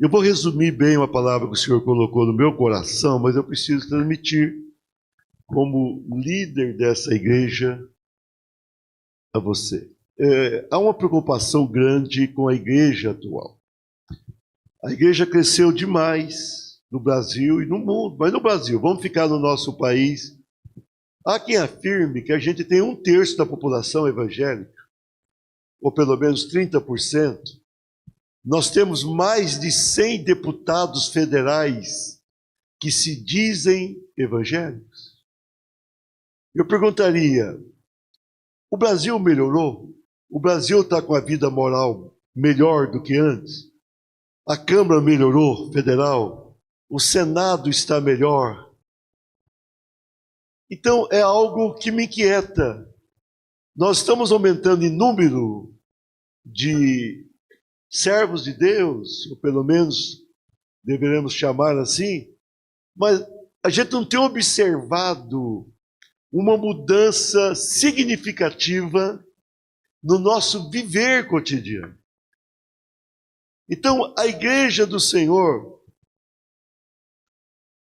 Eu vou resumir bem uma palavra que o Senhor colocou no meu coração, mas eu preciso transmitir como líder dessa igreja a você. Há uma preocupação grande com a igreja atual. A igreja cresceu demais no Brasil e no mundo, mas no Brasil, vamos ficar no nosso país. Há quem afirme que a gente tem 1/3 da população evangélica, ou pelo menos 30%. Nós temos mais de 100 deputados federais que se dizem evangélicos. Eu perguntaria, o Brasil melhorou? O Brasil está com a vida moral melhor do que antes? A Câmara melhorou, federal? O Senado está melhor? Então, é algo que me inquieta. Nós estamos aumentando em número de servos de Deus, ou pelo menos deveremos chamar assim, mas a gente não tem observado uma mudança significativa no nosso viver cotidiano. Então, a igreja do Senhor,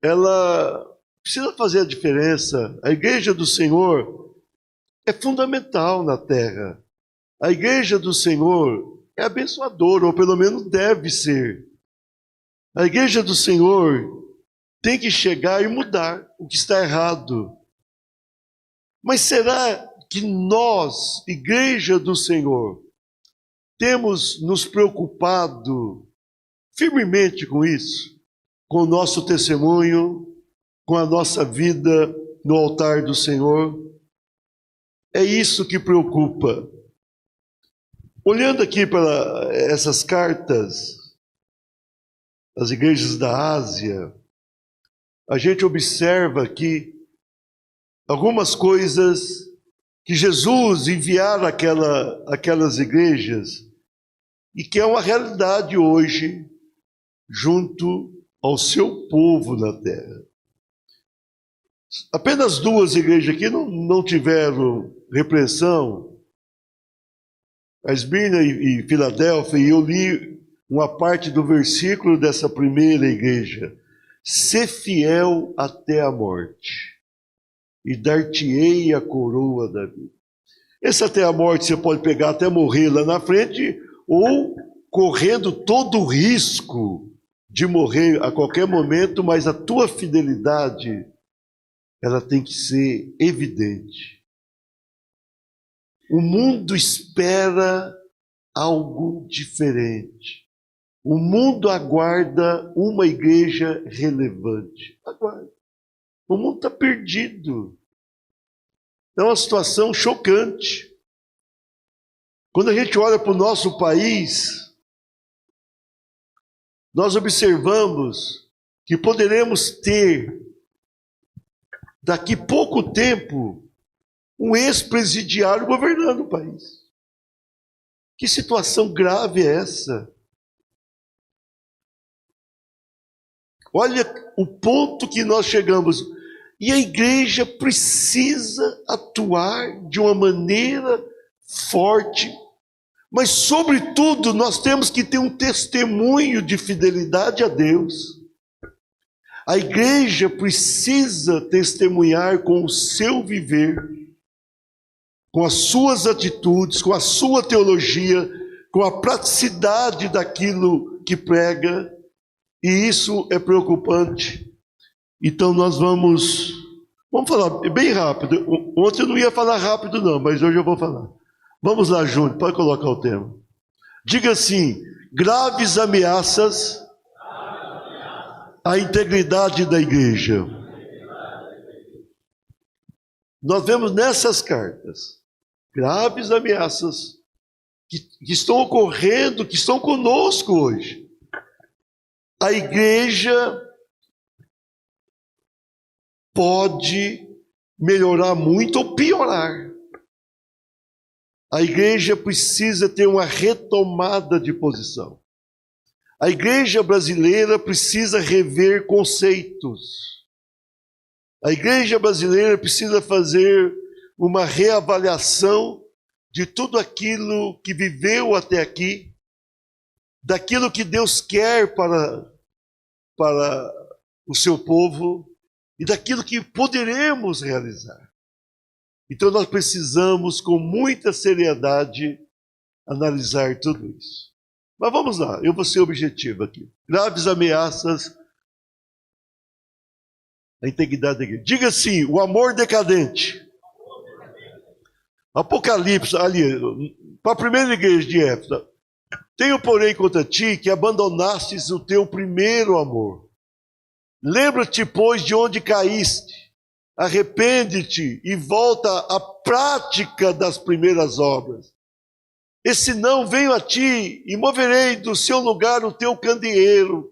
ela precisa fazer a diferença. A igreja do Senhor é fundamental na terra. A igreja do Senhor é abençoadora, ou pelo menos deve ser. A igreja do Senhor tem que chegar e mudar o que está errado. Mas será que nós, igreja do Senhor, temos nos preocupado firmemente com isso? Com o nosso testemunho, com a nossa vida no altar do Senhor? É isso que preocupa. Olhando aqui para essas cartas, as igrejas da Ásia, a gente observa que algumas coisas que Jesus enviara aquelas igrejas e que é uma realidade hoje junto ao seu povo na terra. Apenas 2 igrejas aqui não tiveram repreensão, a Esmirna e Filadélfia, e eu li uma parte do versículo dessa primeira igreja: "Sê fiel até a morte, e dar-te-ei a coroa da vida." Esse até a morte você pode pegar até morrer lá na frente, ou correndo todo o risco de morrer a qualquer momento, mas a tua fidelidade, ela tem que ser evidente. O mundo espera algo diferente. O mundo aguarda uma igreja relevante. Aguarda. O mundo está perdido. É uma situação chocante. Quando a gente olha para o nosso país, nós observamos que poderemos ter, daqui pouco tempo, um ex-presidiário governando o país. Que situação grave é essa? Olha o ponto que nós chegamos. E a igreja precisa atuar de uma maneira forte, mas, sobretudo, nós temos que ter um testemunho de fidelidade a Deus. A igreja precisa testemunhar com o seu viver, com as suas atitudes, com a sua teologia, com a praticidade daquilo que prega, e isso é preocupante. Então nós vamos falar bem rápido. Ontem eu não ia falar rápido não, mas hoje eu vou falar. Vamos lá, Júnior, pode colocar o tema. Diga assim: graves ameaças à integridade da igreja. Nós vemos nessas cartas graves ameaças que estão ocorrendo, que estão conosco hoje. A igreja pode melhorar muito ou piorar. A igreja precisa ter uma retomada de posição. A igreja brasileira precisa rever conceitos. A igreja brasileira precisa fazer uma reavaliação de tudo aquilo que viveu até aqui daquilo que Deus quer para o seu povo e daquilo que poderemos realizar. Então nós precisamos, com muita seriedade, analisar tudo isso. Mas vamos lá, eu vou ser objetivo aqui. Graves ameaças à integridade da igreja. Diga assim, o amor decadente. Apocalipse, ali, para a primeira igreja de Éfeso. Tenho, porém, contra ti que abandonastes o teu primeiro amor. Lembra-te, pois, de onde caíste. Arrepende-te e volta à prática das primeiras obras. E se não, venho a ti e moverei do seu lugar o teu candeeiro,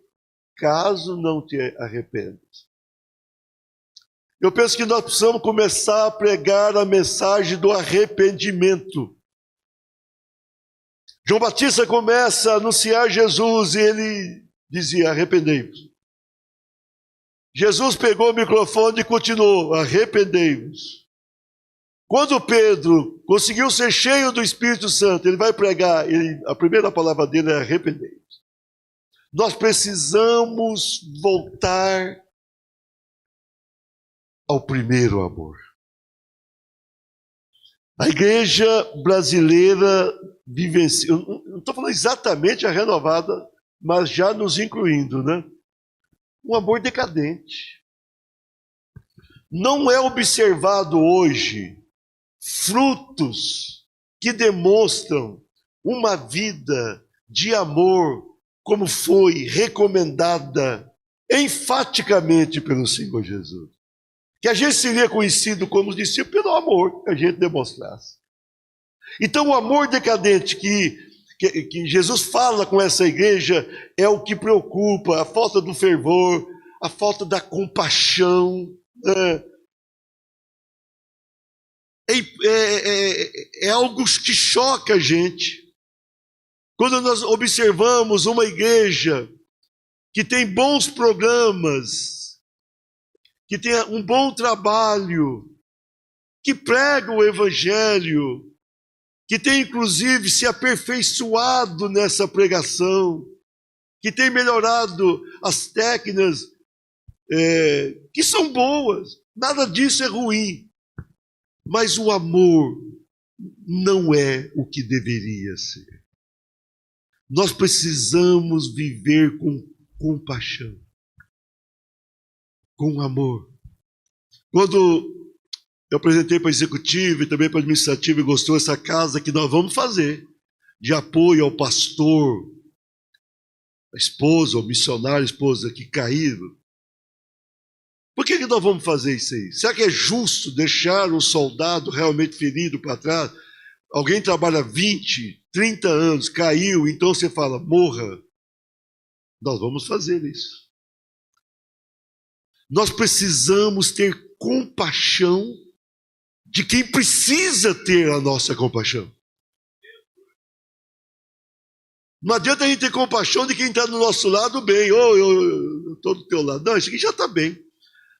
caso não te arrependas. Eu penso que nós precisamos começar a pregar a mensagem do arrependimento. João Batista começa a anunciar Jesus e ele dizia, arrependei-vos. Jesus pegou o microfone e continuou, arrependei-vos. Quando Pedro conseguiu ser cheio do Espírito Santo, ele vai pregar, a primeira palavra dele é arrependei-vos. Nós precisamos voltar ao primeiro amor. A igreja brasileira vivencia, eu não estou falando exatamente a renovada, mas já nos incluindo, né? Um amor decadente. Não é observado hoje frutos que demonstram uma vida de amor como foi recomendada enfaticamente pelo Senhor Jesus. Que a gente seria conhecido como discípulo pelo amor que a gente demonstrasse. Então o amor decadente que Jesus fala com essa igreja é o que preocupa, a falta do fervor, a falta da compaixão. É algo que choca a gente. Quando nós observamos uma igreja que tem bons programas, que tem um bom trabalho, que prega o evangelho, que tem inclusive se aperfeiçoado nessa pregação, que tem melhorado as técnicas que são boas, nada disso é ruim, mas o amor não é o que deveria ser. Nós precisamos viver com compaixão, com amor. Quando eu apresentei para a executiva e também para a administrativa e gostou dessa casa que nós vamos fazer de apoio ao pastor, a esposa, ao missionário, a esposa que caíram. Por que nós vamos fazer isso aí? Será que é justo deixar um soldado realmente ferido para trás? Alguém trabalha 20, 30 anos, caiu, então você fala, morra. Nós vamos fazer isso. Nós precisamos ter compaixão de quem precisa ter a nossa compaixão. Não adianta a gente ter compaixão de quem está do nosso lado bem. Eu estou do teu lado. Não, isso aqui já está bem.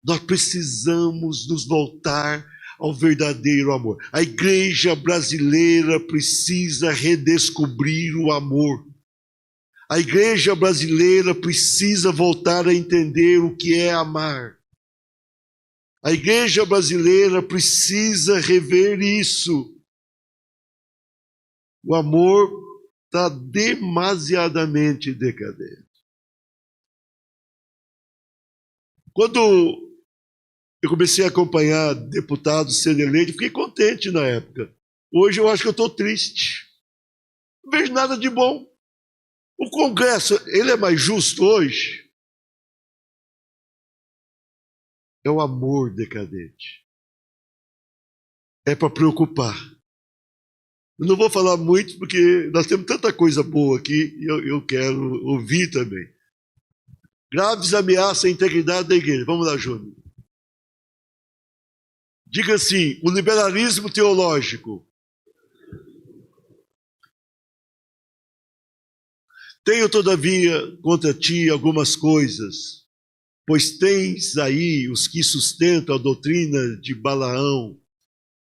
Nós precisamos nos voltar ao verdadeiro amor. A igreja brasileira precisa redescobrir o amor. A igreja brasileira precisa voltar a entender o que é amar. A igreja brasileira precisa rever isso. O amor está demasiadamente decadente. Quando eu comecei a acompanhar deputados sendo eleitos, fiquei contente na época. Hoje eu acho que eu estou triste. Não vejo nada de bom. O Congresso, ele é mais justo hoje? É o amor decadente. É para preocupar. Eu não vou falar muito, porque nós temos tanta coisa boa aqui, e eu quero ouvir também. Graves ameaças à integridade da igreja. Vamos lá, Júnior. Diga assim, o liberalismo teológico. Tenho, todavia, contra ti algumas coisas, pois tens aí os que sustentam a doutrina de Balaão,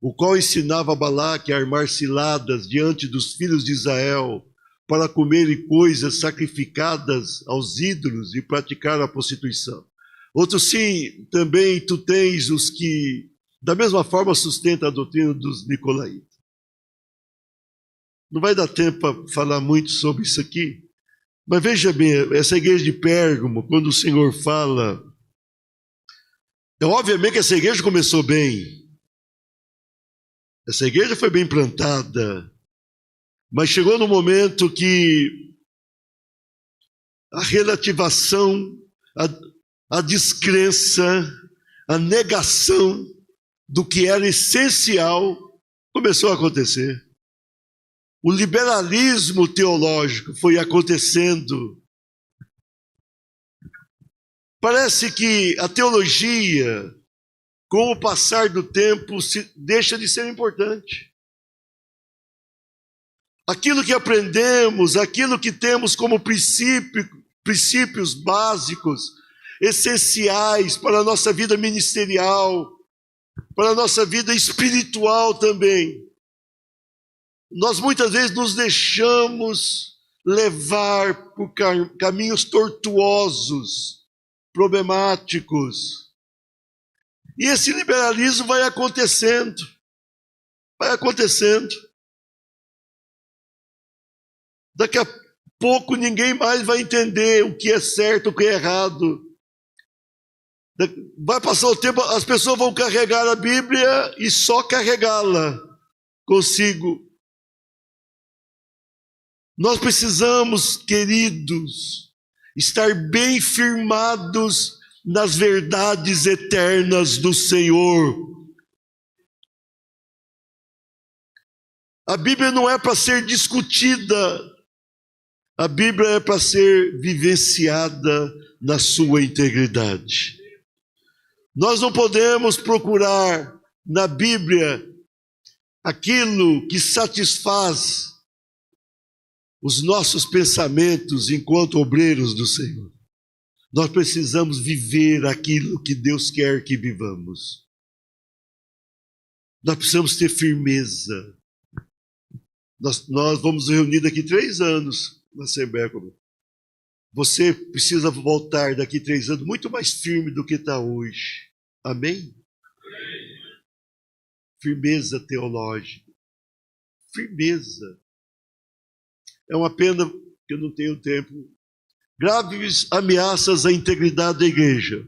o qual ensinava a Balaque a armar ciladas diante dos filhos de Israel, para comerem coisas sacrificadas aos ídolos e praticar a prostituição. Outros sim, também tu tens os que, da mesma forma, sustentam a doutrina dos nicolaítas. Não vai dar tempo para falar muito sobre isso aqui, mas veja bem, essa igreja de Pérgamo, quando o Senhor fala, obviamente que essa igreja começou bem, essa igreja foi bem plantada, mas chegou no momento que a relativação, a descrença, a negação do que era essencial começou a acontecer. O liberalismo teológico foi acontecendo. Parece que a teologia, com o passar do tempo, deixa de ser importante. Aquilo que aprendemos, aquilo que temos como princípios básicos, essenciais para a nossa vida ministerial, para a nossa vida espiritual também. Nós muitas vezes nos deixamos levar por caminhos tortuosos, problemáticos. E esse liberalismo vai acontecendo. Daqui a pouco ninguém mais vai entender o que é certo, o que é errado. Vai passar o tempo, as pessoas vão carregar a Bíblia e só carregá-la consigo. Nós precisamos, queridos, estar bem firmados nas verdades eternas do Senhor. A Bíblia não é para ser discutida, a Bíblia é para ser vivenciada na sua integridade. Nós não podemos procurar na Bíblia aquilo que satisfaz os nossos pensamentos enquanto obreiros do Senhor. Nós precisamos viver aquilo que Deus quer que vivamos. Nós precisamos ter firmeza. Nós vamos reunir daqui 3 anos na Assembleia Comum. Você precisa voltar daqui 3 anos muito mais firme do que está hoje. Amém? Firmeza teológica. Firmeza. É uma pena que eu não tenho tempo. Graves ameaças à integridade da igreja.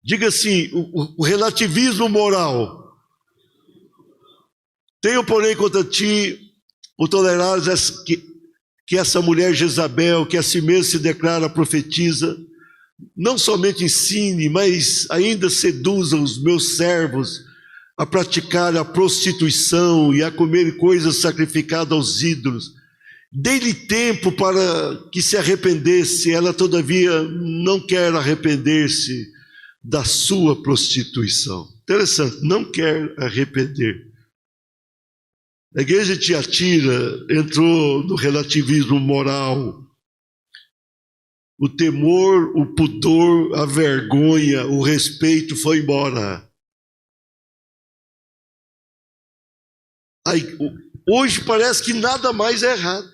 Diga assim, o relativismo moral. Tenho, porém, contra ti o tolerares que essa mulher Jezabel, que a si mesma se declara profetiza, não somente ensine, mas ainda seduza os meus servos a praticar a prostituição e a comer coisas sacrificadas aos ídolos. Dei-lhe tempo para que se arrependesse, ela todavia não quer arrepender-se da sua prostituição. Interessante, não quer arrepender. A igreja de Tiatira entrou no relativismo moral. O temor, o pudor, a vergonha, o respeito foi embora. Aí, hoje parece que nada mais é errado.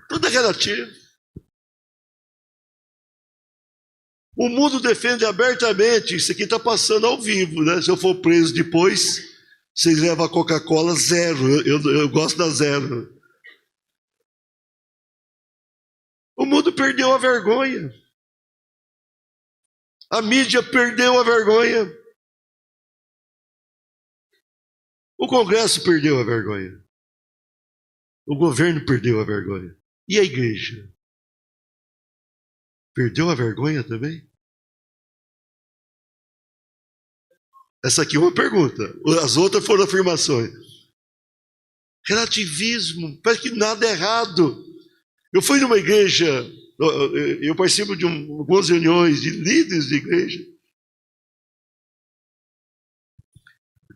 Tudo é relativo. O mundo defende abertamente, isso aqui está passando ao vivo, né? Se eu for preso depois, vocês levam a Coca-Cola 0, eu gosto da 0. O mundo perdeu a vergonha. A mídia perdeu a vergonha. O Congresso perdeu a vergonha. O governo perdeu a vergonha. E a igreja? Perdeu a vergonha também? Essa aqui é uma pergunta. As outras foram afirmações. Relativismo, parece que nada é errado. Eu fui numa igreja, eu participo de algumas reuniões de líderes de igreja.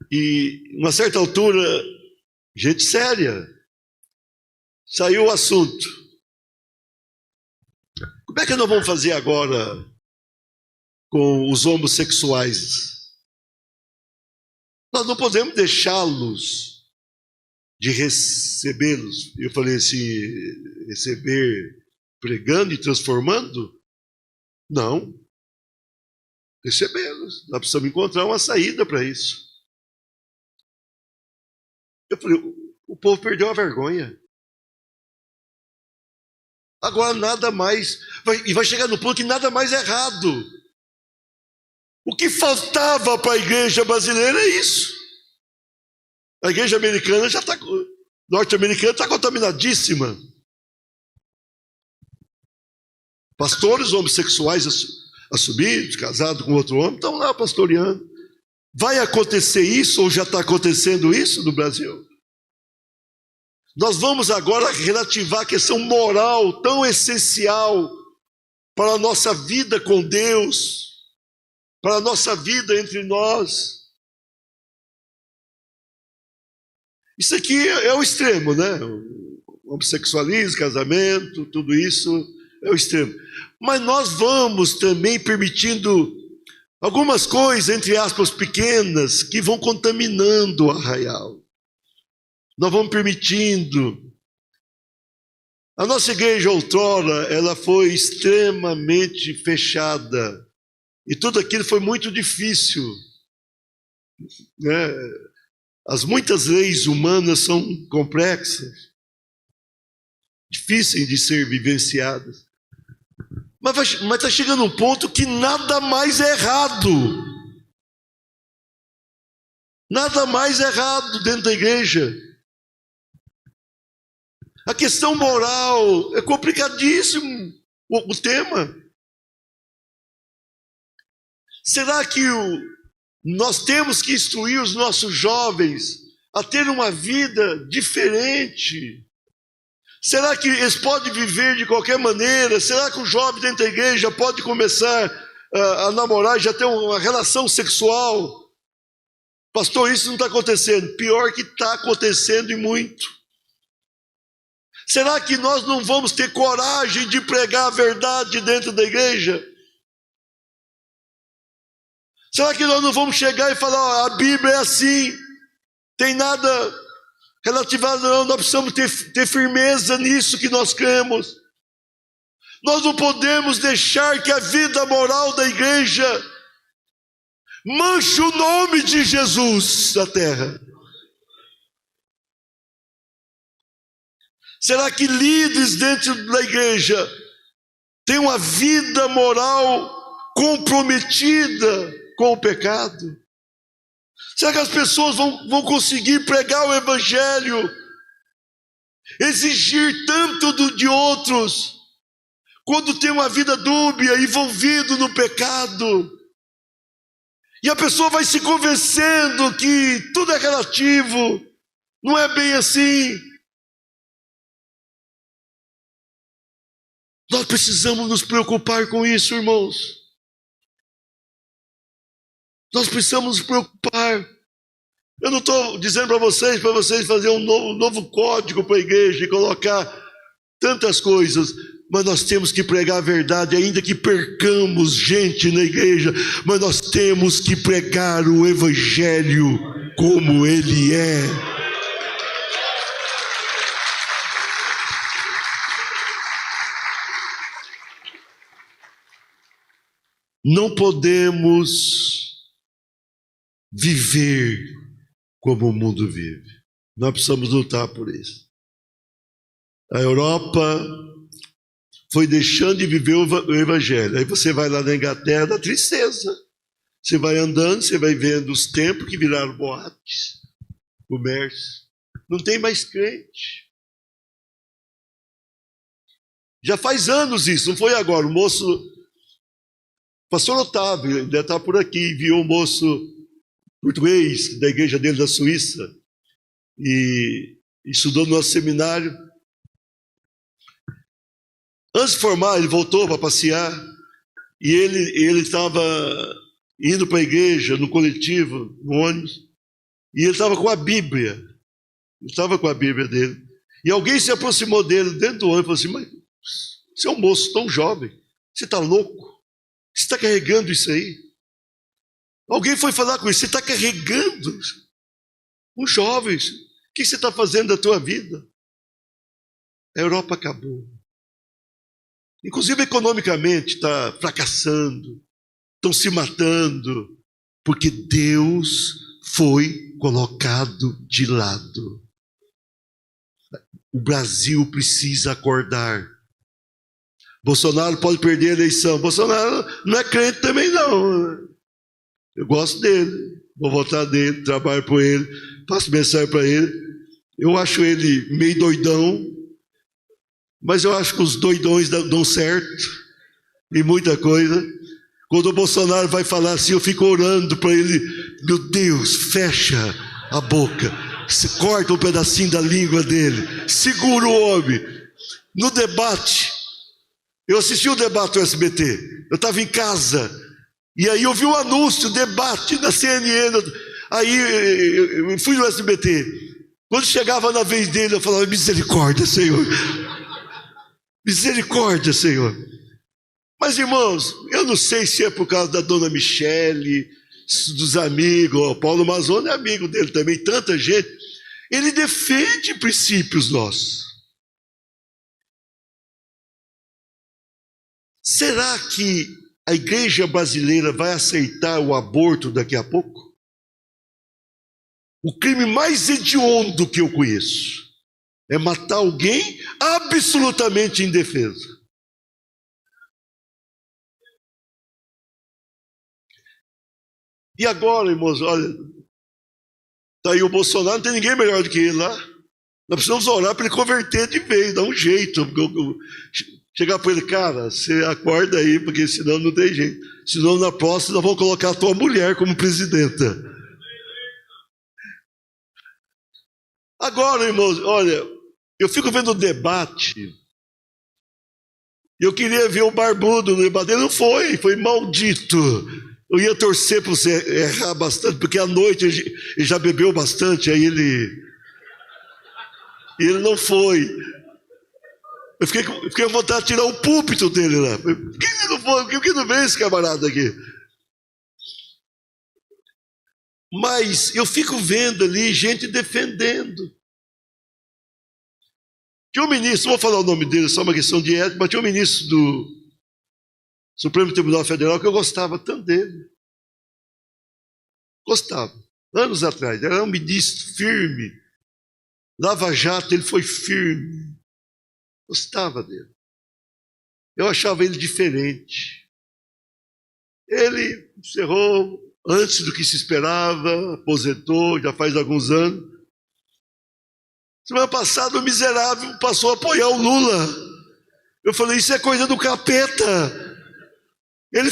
E, uma certa altura, gente séria, saiu o assunto. Como é que nós vamos fazer agora com os homossexuais? Nós não podemos deixá-los de recebê-los. Eu falei assim, receber pregando e transformando? Não. Recebê-los. Nós precisamos encontrar uma saída para isso. Eu falei, o povo perdeu a vergonha. Agora nada mais, vai chegar no ponto que nada mais é errado. O que faltava para a igreja brasileira é isso. A igreja americana já está, norte-americana está contaminadíssima. Pastores homossexuais assumidos, casados com outro homem, estão lá pastoreando. Vai acontecer isso, ou já está acontecendo isso no Brasil? Nós vamos agora relativar a questão moral tão essencial para a nossa vida com Deus, para a nossa vida entre nós. Isso aqui é o extremo, né? O homossexualismo, casamento, tudo isso é o extremo. Mas nós vamos também permitindo algumas coisas, entre aspas, pequenas, que vão contaminando o arraial. Nós vamos permitindo. A nossa igreja outrora, ela foi extremamente fechada. E tudo aquilo foi muito difícil, né? As muitas leis humanas são complexas, difíceis de ser vivenciadas. Mas está chegando um ponto que nada mais é errado. Nada mais é errado dentro da igreja. A questão moral é complicadíssimo o tema. Será que nós temos que instruir os nossos jovens a ter uma vida diferente? Será que eles podem viver de qualquer maneira? Será que o jovem dentro da igreja pode começar a namorar e já ter uma relação sexual? Pastor, isso não está acontecendo. Pior que está acontecendo e muito. Será que nós não vamos ter coragem de pregar a verdade dentro da igreja? Será que nós não vamos chegar e falar, a Bíblia é assim, tem nada relativado, não, nós precisamos ter firmeza nisso que nós cremos. Nós não podemos deixar que a vida moral da igreja manche o nome de Jesus na terra. Será que líderes dentro da igreja têm uma vida moral comprometida com o pecado? Será que as pessoas vão conseguir pregar o evangelho, exigir tanto de outros, quando tem uma vida dúbia, envolvido no pecado? E a pessoa vai se convencendo que tudo é relativo, não é bem assim. Nós precisamos nos preocupar com isso, irmãos. Nós precisamos nos preocupar. Eu não estou dizendo para vocês fazerem um novo código para a igreja e colocar tantas coisas, mas nós temos que pregar a verdade, ainda que percamos gente na igreja, mas nós temos que pregar o evangelho como ele é. Não podemos viver como o mundo vive. Nós precisamos lutar por isso. A Europa foi deixando de viver o evangelho. Aí você vai lá na Inglaterra, dá tristeza. Você vai andando, você vai vendo os templos que viraram boates, comércio. Não tem mais crente. Já faz anos isso, não foi agora. O moço... Pastor Otávio, ainda está por aqui, viu um moço português da igreja dele da Suíça e estudou no nosso seminário. Antes de formar, ele voltou para passear e ele estava indo para a igreja, no coletivo, no ônibus, e ele estava com a Bíblia. Ele estava com a Bíblia dele. E alguém se aproximou dele dentro do ônibus e falou assim, mas você é um moço tão jovem, você está louco? Você está carregando isso aí? Alguém foi falar com ele, você está carregando um jovem. que você está fazendo da tua vida? A Europa acabou. Inclusive economicamente está fracassando, estão se matando, porque Deus foi colocado de lado. O Brasil precisa acordar. Bolsonaro pode perder a eleição. Bolsonaro não é crente também não. Eu gosto dele, vou votar nele, trabalho por ele, faço mensagem para ele. Eu acho ele meio doidão, mas eu acho que os doidões dão certo em muita coisa. Quando o Bolsonaro vai falar assim, eu fico orando para ele, meu Deus, fecha a boca, corta um pedacinho da língua dele, segura o homem. No debate, eu assisti o debate do SBT, eu estava em casa, e aí eu vi um anúncio, debate na CNN, aí eu fui no SBT. Quando chegava na vez dele, eu falava, misericórdia, Senhor. Misericórdia, Senhor. Mas, irmãos, eu não sei se é por causa da dona Michele, dos amigos, o Paulo Mazzoni é amigo dele também, tanta gente. Ele defende princípios nossos. Será que a igreja brasileira vai aceitar o aborto daqui a pouco? O crime mais hediondo que eu conheço é matar alguém absolutamente indefeso. E agora, irmãos, olha, está aí o Bolsonaro, não tem ninguém melhor do que ele lá. Nós precisamos orar para ele converter de vez, dar um jeito. Chegar para ele, cara, você acorda aí, porque senão não tem jeito. Senão na próxima nós vamos colocar a tua mulher como presidenta. Agora, irmãos, olha, eu fico vendo o debate. Eu queria ver o barbudo no debate, ele não foi maldito. Eu ia torcer para você errar bastante, porque à noite ele já bebeu bastante, aí ele não foi. Eu fiquei com vontade de tirar o púlpito dele lá. Por que ele não foi? Por que não veio esse camarada aqui? Mas eu fico vendo ali gente defendendo. Tinha um ministro, não vou falar o nome dele, só uma questão de ética, mas tinha um ministro do Supremo Tribunal Federal que eu gostava tanto dele. Gostava. Anos atrás, era um ministro firme. Lava Jato, ele foi firme. Gostava dele. Eu achava ele diferente. Ele encerrou antes do que se esperava, aposentou, já faz alguns anos. Semana passada o miserável passou a apoiar o Lula. Eu falei, isso é coisa do capeta. Ele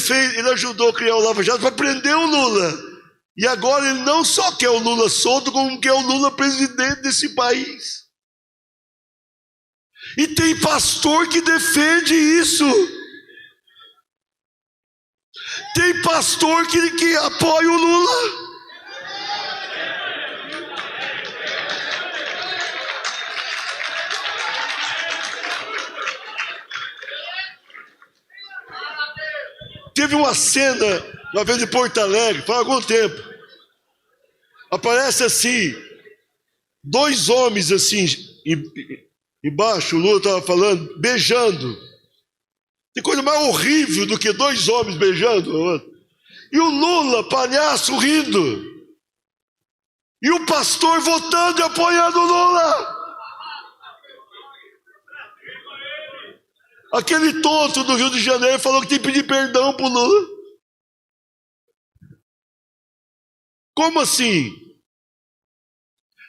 ajudou a criar o Lava Jato para prender o Lula. E agora ele não só quer o Lula solto, como quer o Lula presidente desse país. E tem pastor que defende isso. Tem pastor que apoia o Lula. Teve uma cena, uma vez em Porto Alegre, faz algum tempo. Aparece assim, dois homens assim, embaixo, o Lula estava falando, beijando. Tem coisa mais horrível do que dois homens beijando. E o Lula, palhaço, rindo. E o pastor votando e apoiando o Lula. Aquele tonto do Rio de Janeiro falou que tem que pedir perdão pro Lula. Como assim?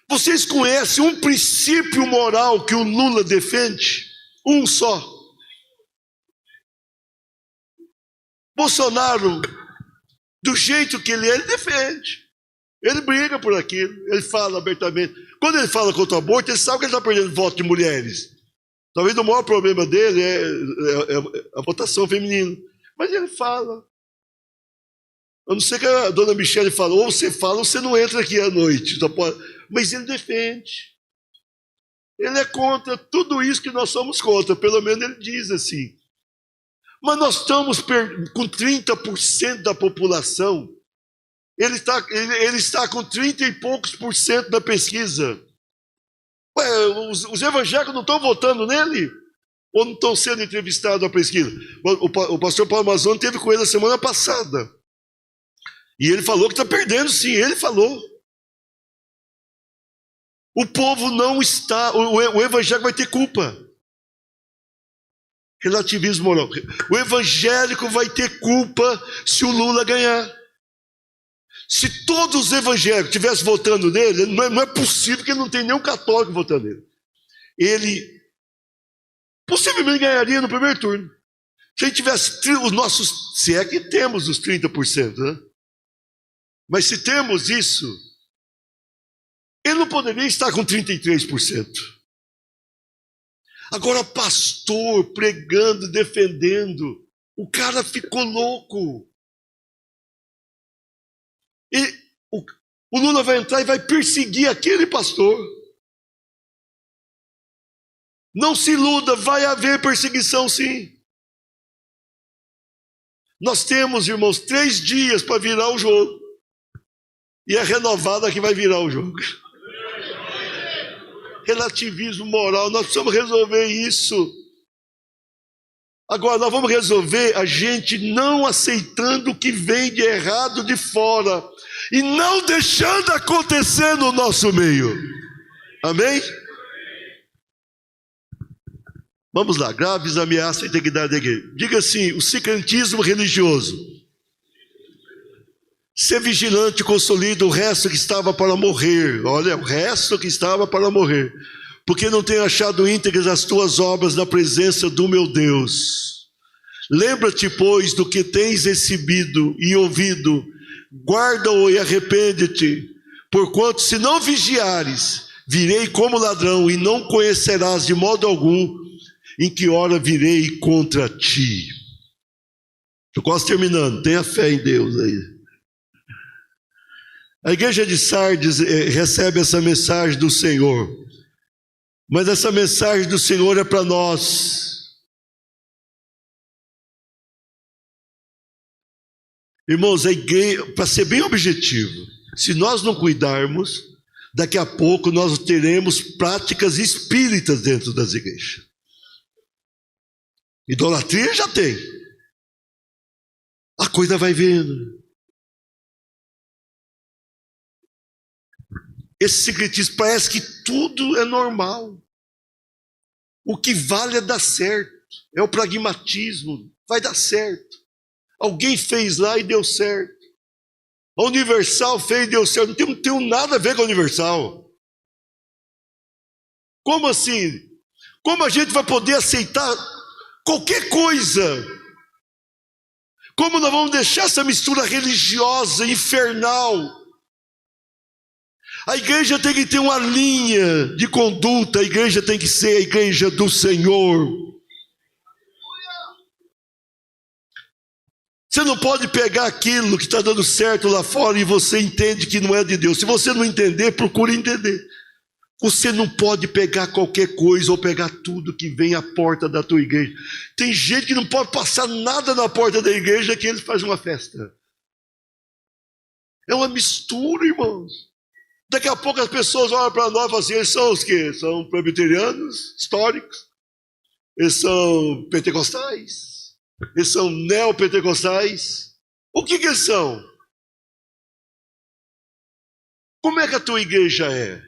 Vocês conhecem um princípio moral que o Lula defende? Um só. Bolsonaro, do jeito que ele é, ele defende. Ele briga por aquilo, ele fala abertamente. Quando ele fala contra o aborto, ele sabe que ele está perdendo voto de mulheres. Talvez o maior problema dele é a votação feminina. Mas ele fala. A não ser que a dona Michele falou, ou você fala ou você não entra aqui à noite. Mas ele defende. Ele é contra tudo isso que nós somos contra. Pelo menos ele diz assim. Mas nós estamos com 30% da população. Ele está com 30 e poucos por cento da pesquisa. Ué, os evangélicos não estão votando nele? Ou não estão sendo entrevistados à pesquisa? O pastor Paulo Mazzoni teve com ele a semana passada. E ele falou que está perdendo, sim, ele falou. O povo não está, o evangélico vai ter culpa. Relativismo moral. O evangélico vai ter culpa se o Lula ganhar. Se todos os evangélicos estivessem votando nele, não é possível que ele não tenha nenhum católico votando nele. Ele possivelmente ganharia no primeiro turno. Se a gente tivesse os nossos, se é que temos os 30%, né? Mas se temos isso, ele não poderia estar com 33%. Agora, pastor pregando, defendendo, o cara ficou louco. E o Lula vai entrar e vai perseguir aquele pastor. Não se iluda, vai haver perseguição, sim. Nós temos, irmãos, 3 dias para virar o jogo. E é renovada que vai virar o jogo. Relativismo moral, nós precisamos resolver isso. Agora, nós vamos resolver a gente não aceitando o que vem de errado de fora e não deixando acontecer no nosso meio. Amém? Vamos lá, graves ameaças à integridade da igreja. Diga assim, o secretismo religioso. Ser vigilante consolida o resto que estava para morrer. Olha, o resto que estava para morrer. Porque não tenho achado íntegras as tuas obras na presença do meu Deus. Lembra-te, pois, do que tens recebido e ouvido. Guarda-o e arrepende-te. Porquanto, se não vigiares, virei como ladrão e não conhecerás de modo algum em que hora virei contra ti. Estou quase terminando. Tenha fé em Deus aí. A igreja de Sardes recebe essa mensagem do Senhor, mas essa mensagem do Senhor é para nós. Irmãos, a igreja, para ser bem objetivo, se nós não cuidarmos, daqui a pouco nós teremos práticas espíritas dentro das igrejas. Idolatria já tem. A coisa vai vendo. Esse secretismo parece que tudo é normal. O que vale é dar certo. É o pragmatismo. Vai dar certo. Alguém fez lá e deu certo. A Universal fez e deu certo. Não tem nada a ver com a Universal. Como assim? Como a gente vai poder aceitar qualquer coisa? Como nós vamos deixar essa mistura religiosa, infernal? A igreja tem que ter uma linha de conduta, a igreja tem que ser a igreja do Senhor. Você não pode pegar aquilo que está dando certo lá fora e você entende que não é de Deus. Se você não entender, procure entender. Você não pode pegar qualquer coisa ou pegar tudo que vem à porta da tua igreja. Tem gente que não pode passar nada na porta da igreja que eles fazem uma festa. É uma mistura, irmãos. Daqui a pouco as pessoas olham para nós e falam assim, eles são os quê? São presbiterianos históricos? Eles são pentecostais? Eles são neopentecostais? O que eles são? Como é que a tua igreja é?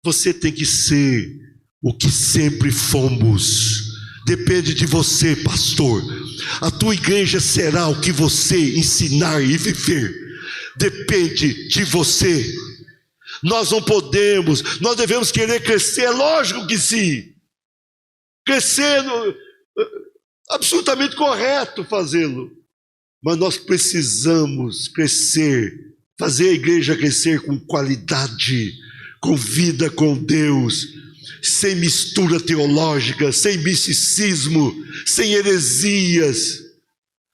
Você tem que ser o que sempre fomos. Depende de você, pastor. A tua igreja será o que você ensinar e viver. Depende de você. Nós não podemos, nós devemos querer crescer, é lógico que sim. Crescer, absolutamente correto fazê-lo. Mas nós precisamos crescer, fazer a igreja crescer com qualidade, com vida com Deus, sem mistura teológica, sem misticismo, sem heresias.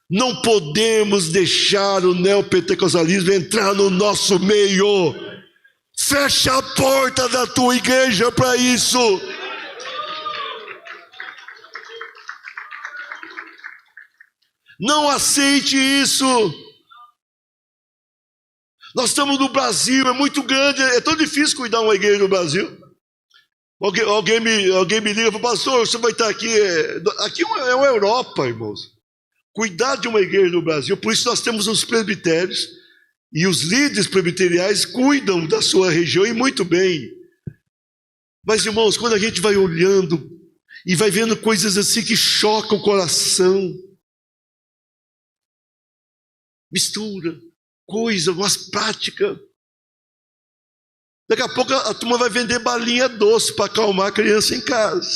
Não podemos deixar o neopentecostalismo entrar no nosso meio. Fecha a porta da tua igreja para isso. Não aceite isso. Nós estamos no Brasil, é muito grande, é tão difícil cuidar uma igreja no Brasil. Alguém me liga e fala, pastor, você vai estar aqui. Aqui é uma Europa, irmãos. Cuidar de uma igreja no Brasil, por isso nós temos os presbitérios, e os líderes presbiteriais cuidam da sua região e muito bem. Mas, irmãos, quando a gente vai olhando e vai vendo coisas assim que chocam o coração, mistura coisa, umas práticas. Daqui a pouco a turma vai vender balinha doce para acalmar a criança em casa.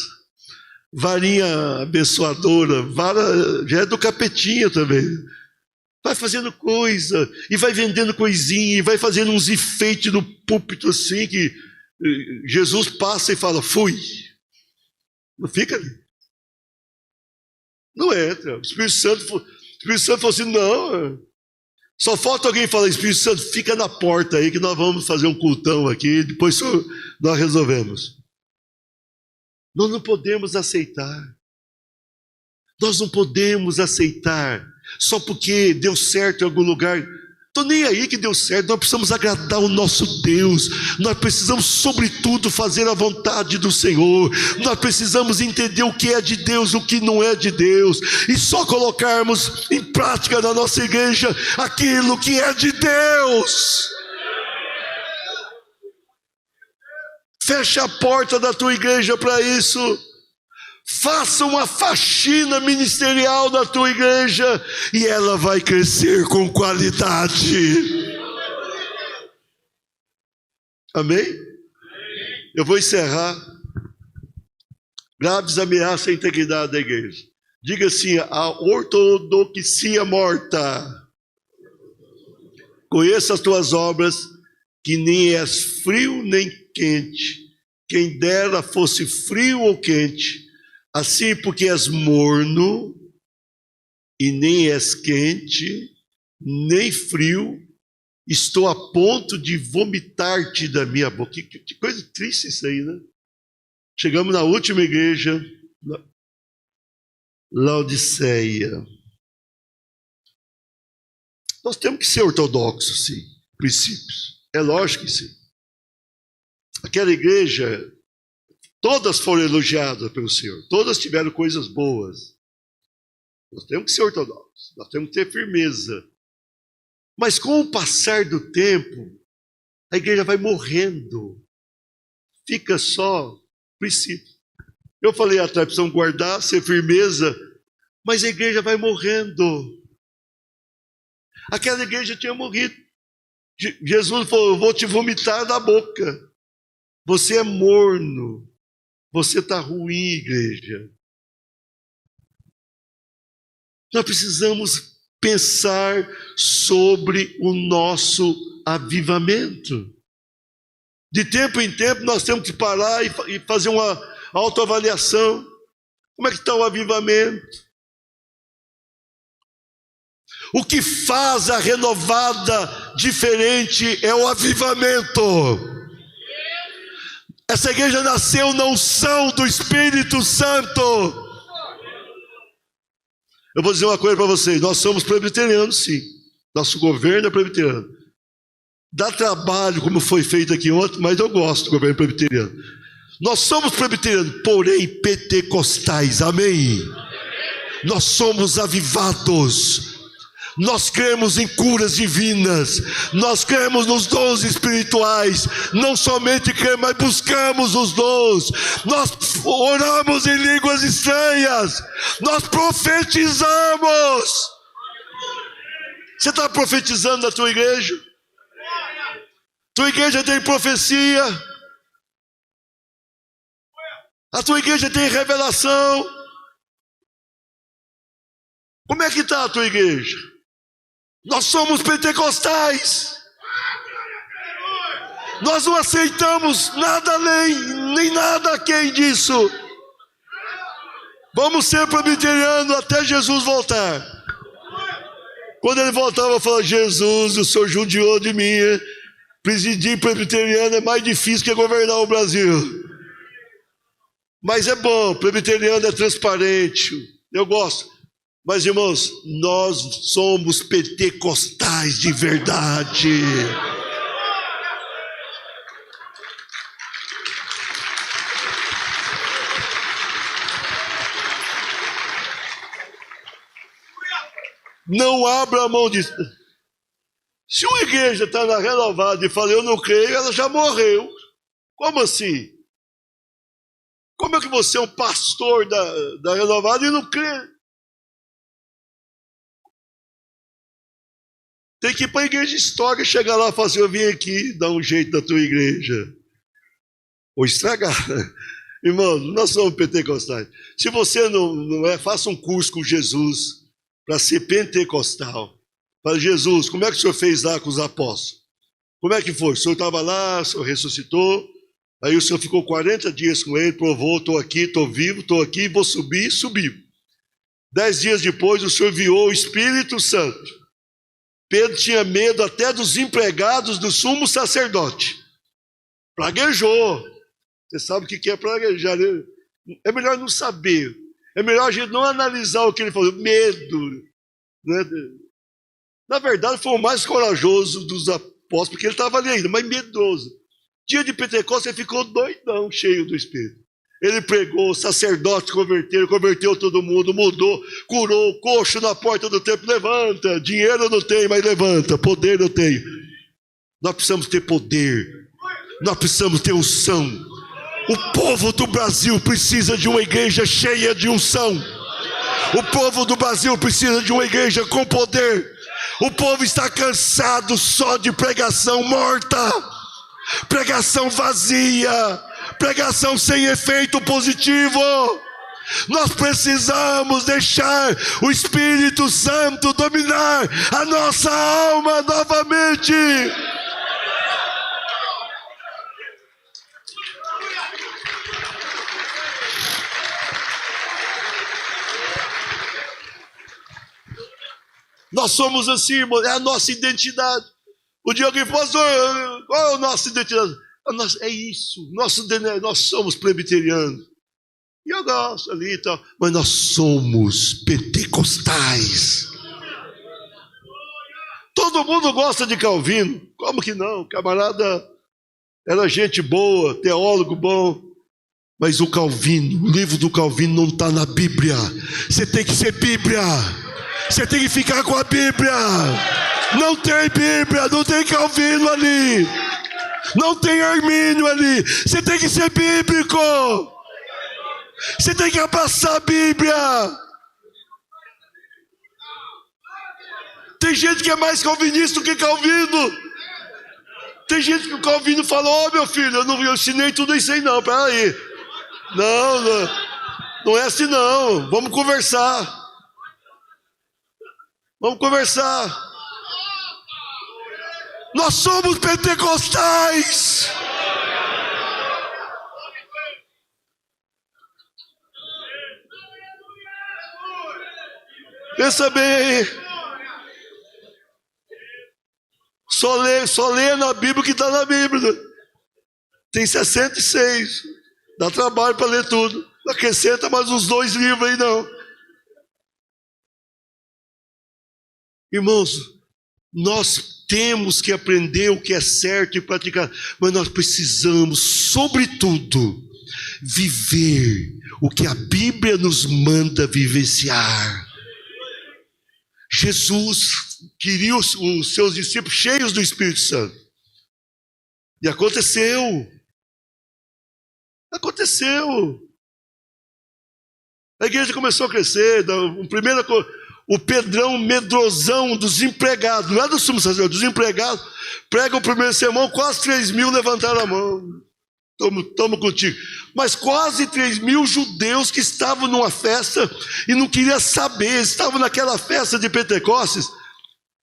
Varinha abençoadora, vara já é do capetinha também. Vai fazendo coisa, e vai vendendo coisinha, e vai fazendo uns enfeites no púlpito assim, que Jesus passa e fala, fui. Não fica ali. Não entra. O Espírito Santo falou assim, não. Só falta alguém falar, Espírito Santo, fica na porta aí que nós vamos fazer um cultão aqui, depois nós resolvemos. Nós não podemos aceitar. Nós não podemos aceitar só porque deu certo em algum lugar. Estou nem aí que deu certo, nós precisamos agradar o nosso Deus, nós precisamos sobretudo fazer a vontade do Senhor, nós precisamos entender o que é de Deus, o que não é de Deus, e só colocarmos em prática na nossa igreja aquilo que é de Deus. Fecha a porta da tua igreja para isso. Faça uma faxina ministerial na tua igreja e ela vai crescer com qualidade. Amém? Eu vou encerrar. Graves ameaças à integridade da igreja. Diga assim, a ortodoxia morta. Conheça as tuas obras, que nem és frio nem quente. Quem dera fosse frio ou quente. Assim, porque és morno, e nem és quente, nem frio, estou a ponto de vomitar-te da minha boca. Que coisa triste isso aí, né? Chegamos na última igreja, Laodiceia. Nós temos que ser ortodoxos, sim, princípios. É lógico que sim. Aquela igreja, todas foram elogiadas pelo Senhor. Todas tiveram coisas boas. Nós temos que ser ortodoxos. Nós temos que ter firmeza. Mas com o passar do tempo, a igreja vai morrendo. Fica só princípio. Eu falei atrás, precisamos guardar, ser firmeza. Mas a igreja vai morrendo. Aquela igreja tinha morrido. Jesus falou, eu vou te vomitar da boca. Você é morno. Você está ruim, igreja. Nós precisamos pensar sobre o nosso avivamento. De tempo em tempo, nós temos que parar e fazer uma autoavaliação. Como é que está o avivamento? O que faz a renovada diferente é o avivamento. Essa igreja nasceu na unção do Espírito Santo. Eu vou dizer uma coisa para vocês, nós somos presbiterianos sim, nosso governo é presbiteriano. Dá trabalho como foi feito aqui ontem, mas eu gosto do governo presbiteriano. Nós somos presbiterianos, porém pentecostais, amém? Nós somos avivados. Nós cremos em curas divinas, nós cremos nos dons espirituais, não somente cremos, mas buscamos os dons, nós oramos em línguas estranhas, nós profetizamos. Você está profetizando na tua igreja? Tua igreja tem profecia? A tua igreja tem revelação? Como é que está a tua igreja? Nós somos pentecostais. Nós não aceitamos nada além, nem nada aquém disso. Vamos ser presbiterianos até Jesus voltar. Quando ele voltar, eu vou falar, Jesus, o Senhor judiou de mim. Presidir presbiteriano é mais difícil que governar o Brasil. Mas é bom, presbiteriano é transparente. Eu gosto. Mas, irmãos, nós somos pentecostais de verdade. Não abra a mão disso. Se uma igreja está na renovada e fala, eu não creio, ela já morreu. Como assim? Como é que você é um pastor da renovada e não crê? Tem que ir para a igreja histórica, chegar lá e falar assim, eu vim aqui dar um jeito na tua igreja. Ou estragar. Irmão, nós somos pentecostais. Se você não é, faça um curso com Jesus para ser pentecostal. Fala, Jesus, como é que o senhor fez lá com os apóstolos? Como é que foi? O senhor estava lá, o senhor ressuscitou, aí o senhor ficou 40 dias com ele, provou, estou aqui, estou vivo, estou aqui, vou subir, subiu. 10 dias depois, o senhor enviou o Espírito Santo. Pedro tinha medo até dos empregados do sumo sacerdote. Praguejou. Você sabe o que é praguejar, né? É melhor não saber. É melhor a gente não analisar o que ele falou. Medo. Né? Na verdade, foi o mais corajoso dos apóstolos, porque ele estava ali ainda, mas medroso. Dia de Pentecostes, ele ficou doidão, cheio do Espírito. Ele pregou, sacerdotes converteu todo mundo, mudou, curou, coxo na porta do templo, levanta, dinheiro eu não tenho, mas levanta, poder eu tenho. Nós precisamos ter poder, nós precisamos ter unção. O povo do Brasil precisa de uma igreja cheia de unção. O povo do Brasil precisa de uma igreja com poder. O povo está cansado só de pregação morta, pregação vazia, pregação sem efeito positivo. Nós precisamos deixar o Espírito Santo dominar a nossa alma novamente. Nós somos assim, irmão, é a nossa identidade. O dia alguém falou, pastor, qual é a nossa identidade? É isso, nós somos presbiterianos. E eu gosto ali e tal, mas nós somos pentecostais. Todo mundo gosta de Calvino, como que não? Camarada era gente boa, teólogo bom. Mas o Calvino, o livro do Calvino não está na Bíblia. Você tem que ser Bíblia. Você tem que ficar com a Bíblia. Não tem Bíblia, não tem Calvino ali. Não tem Armínio ali. Você tem que ser bíblico. Você tem que abraçar a Bíblia. Tem gente que é mais calvinista do que Calvino. Tem gente que o Calvino fala, meu filho, eu ensinei tudo isso aí não, peraí. Não é assim não. Vamos conversar. Vamos conversar. Nós somos pentecostais. Pensa bem aí. Só lê na Bíblia o que está na Bíblia. Tem 66. Dá trabalho para ler tudo. Não acrescenta mais uns 2 livros aí não. Irmãos, nós temos que aprender o que é certo e praticar, mas nós precisamos, sobretudo, viver o que a Bíblia nos manda vivenciar. Jesus queria os seus discípulos cheios do Espírito Santo. E aconteceu. A igreja começou a crescer. O Pedrão medrosão dos empregados, não é do sumo sacerdote, dos empregados, prega o primeiro sermão, quase 3.000 levantaram a mão. Estamos contigo. Mas quase 3.000 judeus que estavam numa festa e não queriam saber, estavam naquela festa de Pentecostes.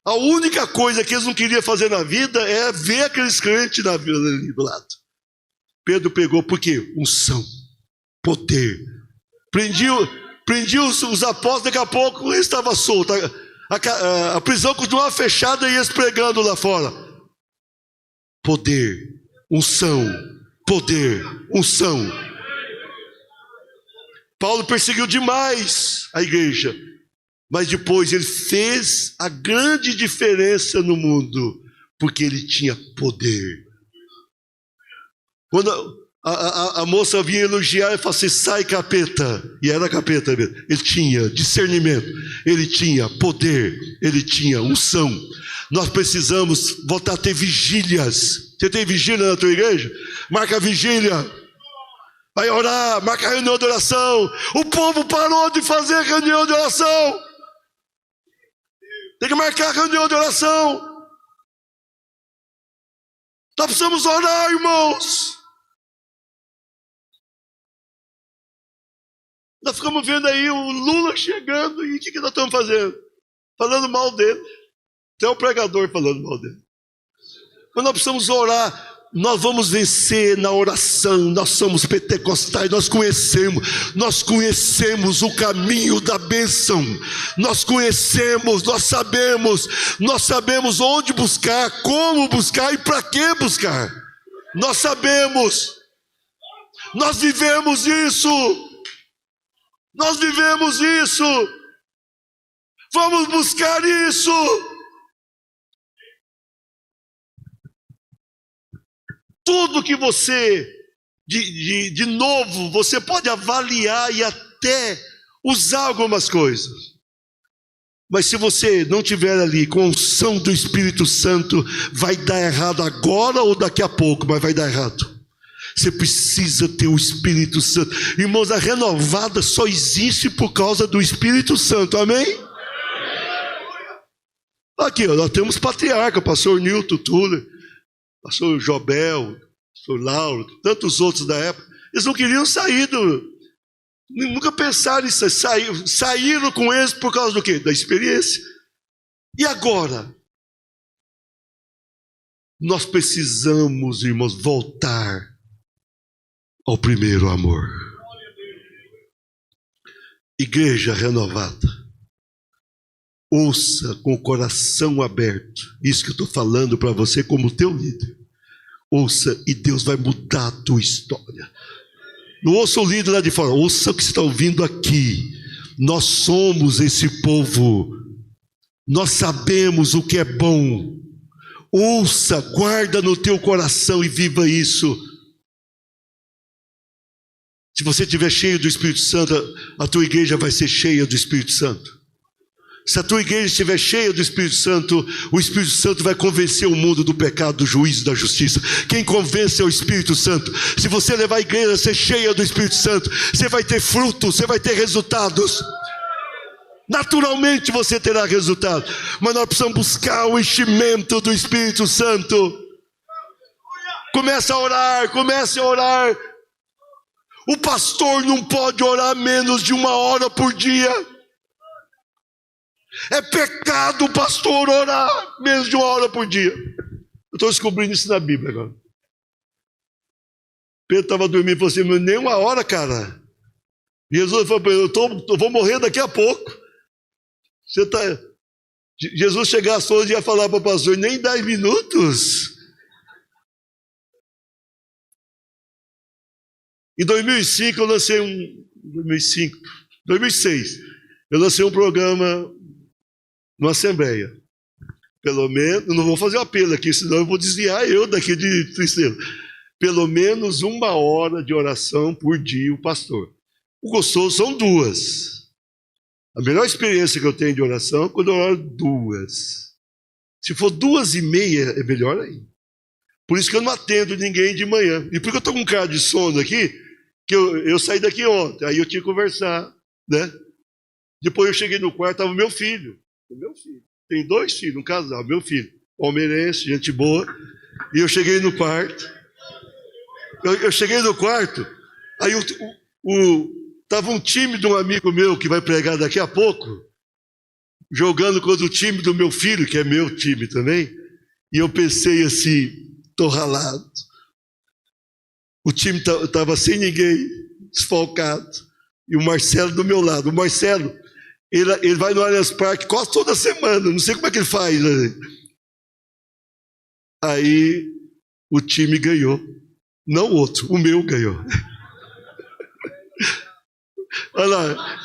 A única coisa que eles não queriam fazer na vida é ver aqueles crentes na vida ali do lado. Pedro pegou, por quê? Unção, poder. Prendia os apóstolos, daqui a pouco ele estava solto. A prisão continuava fechada e eles pregando lá fora. Poder, unção, poder, unção. Paulo perseguiu demais a igreja. Mas depois ele fez a grande diferença no mundo, porque ele tinha poder. Quando a moça vinha elogiar, ele falou assim: sai capeta. E era capeta mesmo. Ele tinha discernimento, ele tinha poder, ele tinha unção. Nós precisamos voltar a ter vigílias. Você tem vigília na tua igreja? Marca a vigília. Vai orar, marca a reunião de oração. O povo parou de fazer reunião de oração. Tem que marcar a reunião de oração. Nós precisamos orar, irmãos. Nós ficamos vendo aí o Lula chegando e o que nós estamos fazendo? Falando mal dele. Até o pregador falando mal dele. Mas nós precisamos orar. Nós vamos vencer na oração. Nós somos pentecostais, nós conhecemos o caminho da bênção. Nós conhecemos, nós sabemos onde buscar, como buscar e para que buscar. Nós sabemos. Nós vivemos isso. Nós vivemos isso. Vamos buscar isso. Tudo que você, de novo, você pode avaliar e até usar algumas coisas. Mas se você não tiver ali com a unção do Espírito Santo, vai dar errado agora ou daqui a pouco, mas vai dar errado. Você precisa ter o Espírito Santo. Irmãos, a renovada só existe por causa do Espírito Santo, amém? Aqui, ó, nós temos patriarca, pastor Nilton Tuller, pastor Jobel, pastor Lauro, tantos outros da época. Eles não queriam sair nunca pensaram nisso, saíram com eles por causa do quê? Da experiência. E agora? Nós precisamos, irmãos, voltar ao primeiro amor. Igreja renovada, ouça com o coração aberto isso que eu estou falando para você como teu líder. Ouça e Deus vai mudar a tua história. Não ouça o líder lá de fora, ouça o que você está ouvindo aqui. Nós somos esse povo, nós sabemos o que é bom. Ouça, guarda no teu coração e viva isso. Se você estiver cheio do Espírito Santo, a tua igreja vai ser cheia do Espírito Santo. Se a tua igreja estiver cheia do Espírito Santo, o Espírito Santo vai convencer o mundo do pecado, do juízo e da justiça. Quem convence é o Espírito Santo. Se você levar a igreja a ser cheia do Espírito Santo, você vai ter fruto, você vai ter resultados. Naturalmente você terá resultado. Mas nós precisamos buscar o enchimento do Espírito Santo. Comece a orar. O pastor não pode orar menos de 1 hora por dia. É pecado o pastor orar menos de 1 hora por dia. Eu estou descobrindo isso na Bíblia agora. Pedro estava dormindo e falou assim: nem 1 hora, cara. Jesus falou para ele: eu vou morrer daqui a pouco. Jesus chegasse hoje e ia falar para o pastor: nem 10 minutos. Em 2005 eu lancei 2006 eu lancei um programa numa assembleia. Pelo menos, não vou fazer um apelo aqui, senão eu vou desviar eu daqui de tristeza. Pelo menos 1 hora de oração por dia o pastor. O gostoso são 2. A melhor experiência que eu tenho de oração é quando eu oro 2. Se for 2h30 é melhor ainda. Por isso que eu não atendo ninguém de manhã. E porque eu estou com um cara de sono aqui, que eu saí daqui ontem, aí eu tinha que conversar, né? Depois eu cheguei no quarto, estava o meu filho. Tem 2 filhos, um casal, meu filho, palmeirense, gente boa. E eu cheguei no quarto. Aí estava um time de um amigo meu que vai pregar daqui a pouco, jogando contra o time do meu filho, que é meu time também. E eu pensei assim: estou ralado. O time estava sem ninguém, desfalcado. E o Marcelo do meu lado. O Marcelo, ele vai no Allianz Parque quase toda semana. Não sei como é que ele faz. Né? Aí o time ganhou. Não o outro, o meu ganhou. Olha lá.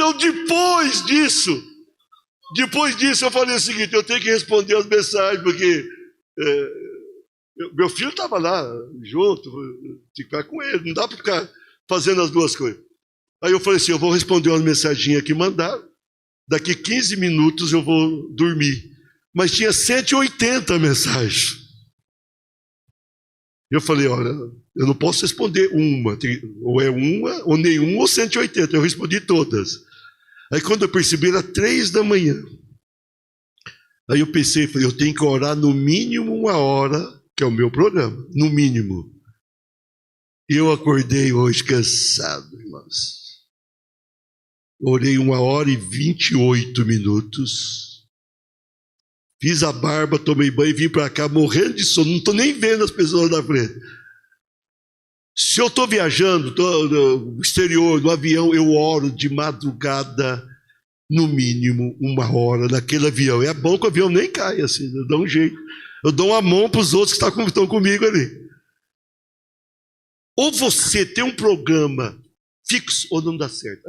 Então, depois disso, eu falei o seguinte: eu tenho que responder as mensagens, porque meu filho estava lá junto, tinha que ficar com ele, não dá para ficar fazendo as duas coisas. Aí eu falei assim: eu vou responder umas mensaginhas que mandaram, daqui 15 minutos eu vou dormir. Mas tinha 180 mensagens. Eu falei: olha, eu não posso responder uma, ou é uma, ou nenhuma, ou 180. Eu respondi todas. Aí quando eu percebi, era 3 da manhã. Aí eu pensei, falei: eu tenho que orar no mínimo 1 hora, que é o meu programa, no mínimo. E eu acordei hoje cansado, irmãos. Orei 1 hora e 28 minutos. Fiz a barba, tomei banho e vim para cá morrendo de sono. Não estou nem vendo as pessoas na frente. Se eu estou viajando, estou no exterior, no avião, eu oro de madrugada, no mínimo 1 hora naquele avião. É bom que o avião nem caia assim, eu dou um jeito. Eu dou uma mão para os outros que estão comigo ali. Ou você tem um programa fixo ou não dá certo.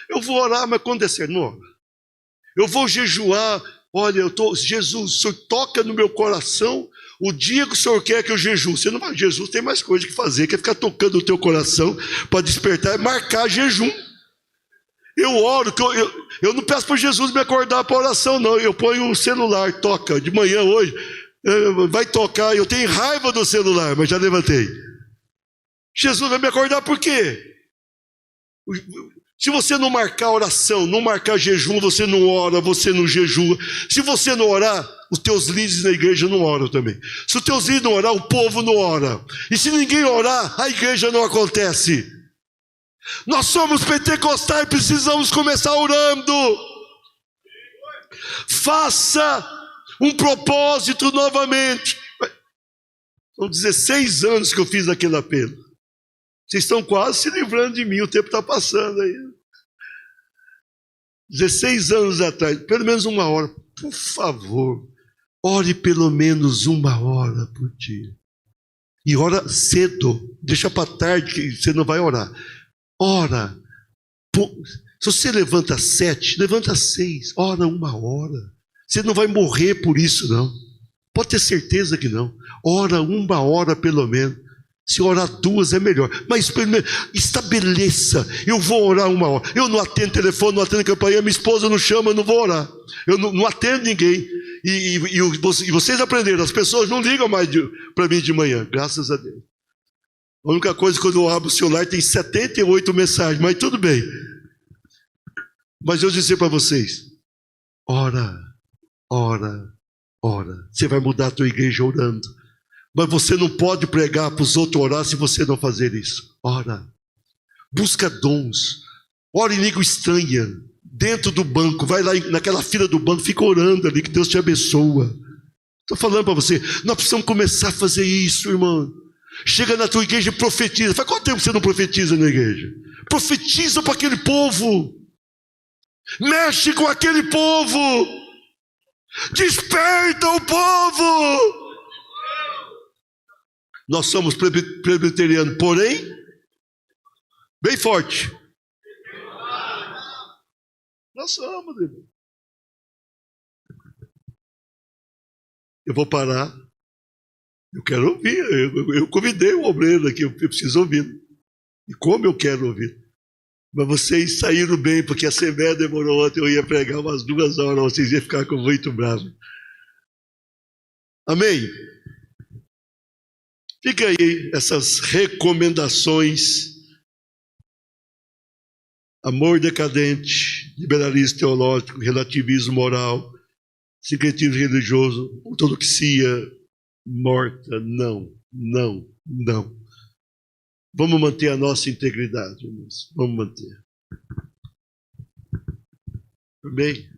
Eu vou orar, mas quando der certo, não ora. Eu vou jejuar. Olha, Jesus, o Senhor toca no meu coração o dia que o Senhor quer que eu jejue. Você não vai, Jesus tem mais coisa que fazer, quer ficar tocando o teu coração para despertar e marcar jejum. Eu oro, eu não peço para Jesus me acordar para oração, não. Eu ponho o celular, toca, de manhã hoje, vai tocar, eu tenho raiva do celular, mas já levantei. Jesus vai me acordar por quê? Se você não marcar oração, não marcar jejum, você não ora, você não jejua. Se você não orar, os teus líderes na igreja não oram também. Se os teus líderes não orar, o povo não ora. E se ninguém orar, a igreja não acontece. Nós somos pentecostais e precisamos começar orando. Faça um propósito novamente. São 16 anos que eu fiz aquele apelo. Vocês estão quase se livrando de mim, o tempo está passando aí. 16 anos atrás, pelo menos 1 hora. Por favor, ore pelo menos 1 hora por dia. E ora cedo, deixa para tarde que você não vai orar. Ora, se você levanta às 7, levanta às 6, ora 1 hora. Você não vai morrer por isso, não. Pode ter certeza que não. Ora 1 hora pelo menos. Se orar 2 é melhor. Mas estabeleça. Eu vou orar 1 hora. Eu não atendo telefone, não atendo campainha. Minha esposa não chama, eu não vou orar. Eu não atendo ninguém. E vocês aprenderam. As pessoas não ligam mais para mim de manhã. Graças a Deus. A única coisa, quando eu abro o celular, tem 78 mensagens. Mas tudo bem. Mas eu dizer para vocês. Ora. Você vai mudar a tua igreja orando. Mas você não pode pregar para os outros orar se você não fazer isso. Ora. Busca dons. Ora em língua estranha. Dentro do banco. Vai lá naquela fila do banco. Fica orando ali que Deus te abençoa. Estou falando para você. Nós precisamos começar a fazer isso, irmão. Chega na tua igreja e profetiza. Faz quanto tempo você não profetiza na igreja? Profetiza para aquele povo. Mexe com aquele povo. Desperta o povo. Nós somos presbiterianos, porém, bem forte. Nós somos, irmão. Eu vou parar. Eu quero ouvir. Eu convidei o obreiro aqui, eu preciso ouvir. E como eu quero ouvir. Mas vocês saíram bem, porque a Assembleia demorou ontem, eu ia pregar umas 2 horas, vocês iam ficar com muito bravo. Amém? Fica aí essas recomendações. Amor decadente, liberalismo teológico, relativismo moral, secretismo religioso, ortodoxia morta. Não. Vamos manter a nossa integridade, irmãos. Vamos manter. Amém?